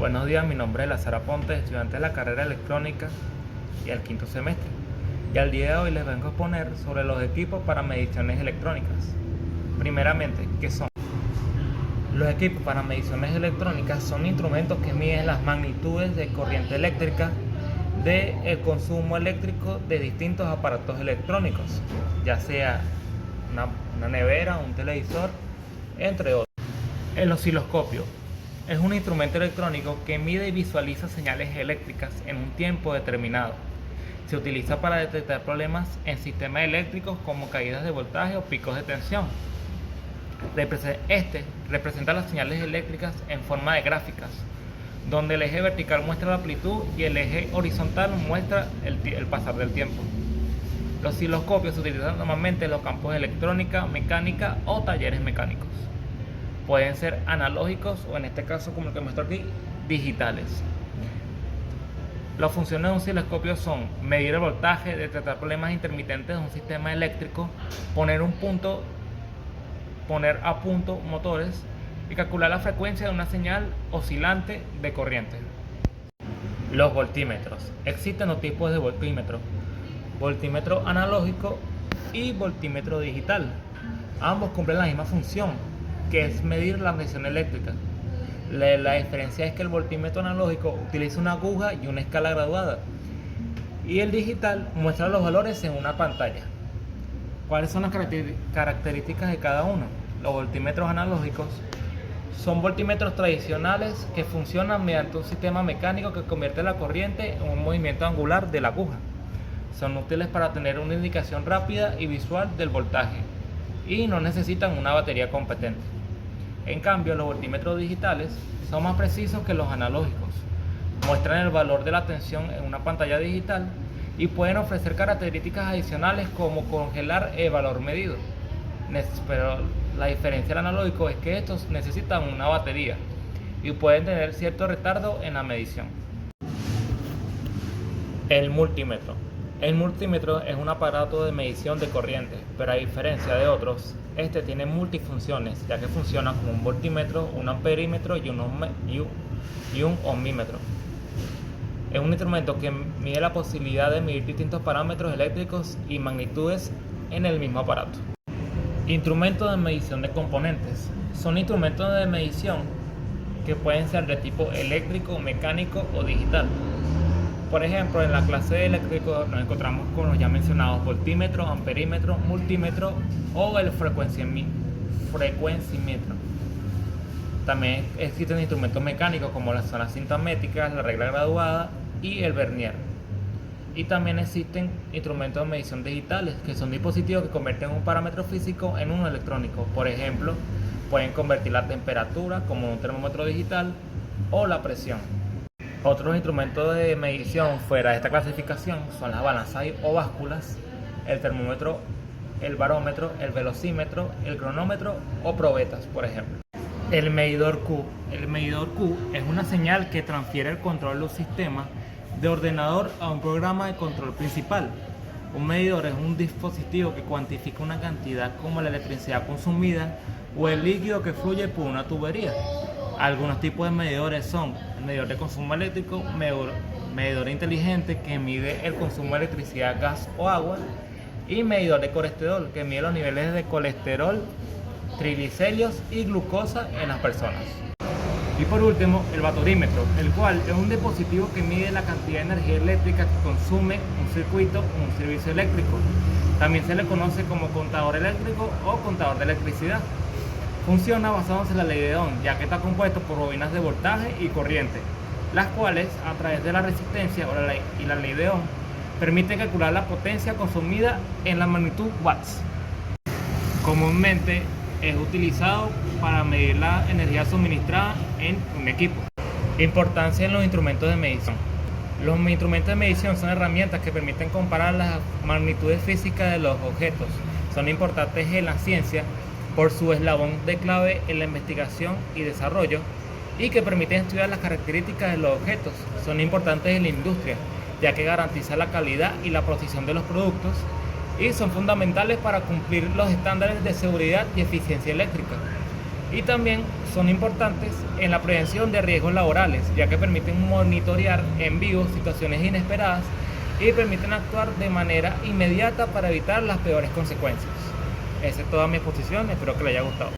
Buenos días, mi nombre es Lazara Ponte, estudiante de la carrera electrónica y al quinto semestre. Y al día de hoy les vengo a exponer sobre los equipos para mediciones electrónicas. Primeramente, ¿qué son? Los equipos para mediciones electrónicas son instrumentos que miden las magnitudes de corriente eléctrica del consumo eléctrico de distintos aparatos electrónicos, ya sea una nevera, un televisor, entre otros. El osciloscopio es un instrumento electrónico que mide y visualiza señales eléctricas en un tiempo determinado. Se utiliza para detectar problemas en sistemas eléctricos como caídas de voltaje o picos de tensión. Este representa las señales eléctricas en forma de gráficas, donde el eje vertical muestra la amplitud y el eje horizontal muestra el pasar del tiempo. Los osciloscopios se utilizan normalmente en los campos de electrónica, mecánica o talleres mecánicos. Pueden ser analógicos o, en este caso como el que muestro aquí, digitales. Las funciones de un osciloscopio son medir el voltaje, detectar problemas intermitentes de un sistema eléctrico, poner a punto motores y calcular la frecuencia de una señal oscilante de corriente. Los voltímetros. Existen dos tipos de voltímetros: voltímetro analógico y voltímetro digital. Ambos cumplen la misma función, que es medir la presión eléctrica. La diferencia es que el voltímetro analógico utiliza una aguja y una escala graduada, y el digital muestra los valores en una pantalla. ¿Cuáles son las características de cada uno? Los voltímetros analógicos son voltímetros tradicionales que funcionan mediante un sistema mecánico que convierte la corriente en un movimiento angular de la aguja. Son útiles para tener una indicación rápida y visual del voltaje y no necesitan una batería competente. En cambio, los voltímetros digitales son más precisos que los analógicos. Muestran el valor de la tensión en una pantalla digital y pueden ofrecer características adicionales como congelar el valor medido. Pero la diferencia del analógico es que estos necesitan una batería y pueden tener cierto retardo en la medición. El multímetro. El multímetro es un aparato de medición de corriente, pero a diferencia de otros, este tiene multifunciones, ya que funciona como un voltímetro, un amperímetro y un ohmímetro. Es un instrumento que mide la posibilidad de medir distintos parámetros eléctricos y magnitudes en el mismo aparato. Instrumentos de medición de componentes. Son instrumentos de medición que pueden ser de tipo eléctrico, mecánico o digital. Por ejemplo, en la clase de eléctrico nos encontramos con los ya mencionados voltímetro, amperímetro, multímetro o el frecuencímetro. También existen instrumentos mecánicos como las zonas cintométricas, la regla graduada y el vernier. Y también existen instrumentos de medición digitales, que son dispositivos que convierten un parámetro físico en uno electrónico. Por ejemplo, pueden convertir la temperatura, como un termómetro digital, o la presión. Otros instrumentos de medición fuera de esta clasificación son las balanzas o básculas, el termómetro, el barómetro, el velocímetro, el cronómetro o probetas, por ejemplo. El medidor Q. El medidor Q es una señal que transfiere el control de un sistema de ordenador a un programa de control principal. Un medidor es un dispositivo que cuantifica una cantidad como la electricidad consumida o el líquido que fluye por una tubería. Algunos tipos de medidores son el medidor de consumo eléctrico, medidor inteligente que mide el consumo de electricidad, gas o agua, y medidor de colesterol que mide los niveles de colesterol, triglicéridos y glucosa en las personas. Y por último, el batorímetro, el cual es un dispositivo que mide la cantidad de energía eléctrica que consume un circuito o un servicio eléctrico. También se le conoce como contador eléctrico o contador de electricidad. Funciona basándose en la ley de Ohm, ya que está compuesto por bobinas de voltaje y corriente, las cuales, a través de la resistencia y la ley de Ohm, permiten calcular la potencia consumida en la magnitud watts. Comúnmente es utilizado para medir la energía suministrada en un equipo. Importancia en los instrumentos de medición. Los instrumentos de medición son herramientas que permiten comparar las magnitudes físicas de los objetos. Son importantes en la ciencia por su eslabón de clave en la investigación y desarrollo, y que permiten estudiar las características de los objetos. Son importantes en la industria, ya que garantizan la calidad y la precisión de los productos, y son fundamentales para cumplir los estándares de seguridad y eficiencia eléctrica. Y también son importantes en la prevención de riesgos laborales, ya que permiten monitorear en vivo situaciones inesperadas y permiten actuar de manera inmediata para evitar las peores consecuencias. Esa es toda mi exposición, espero que les haya gustado.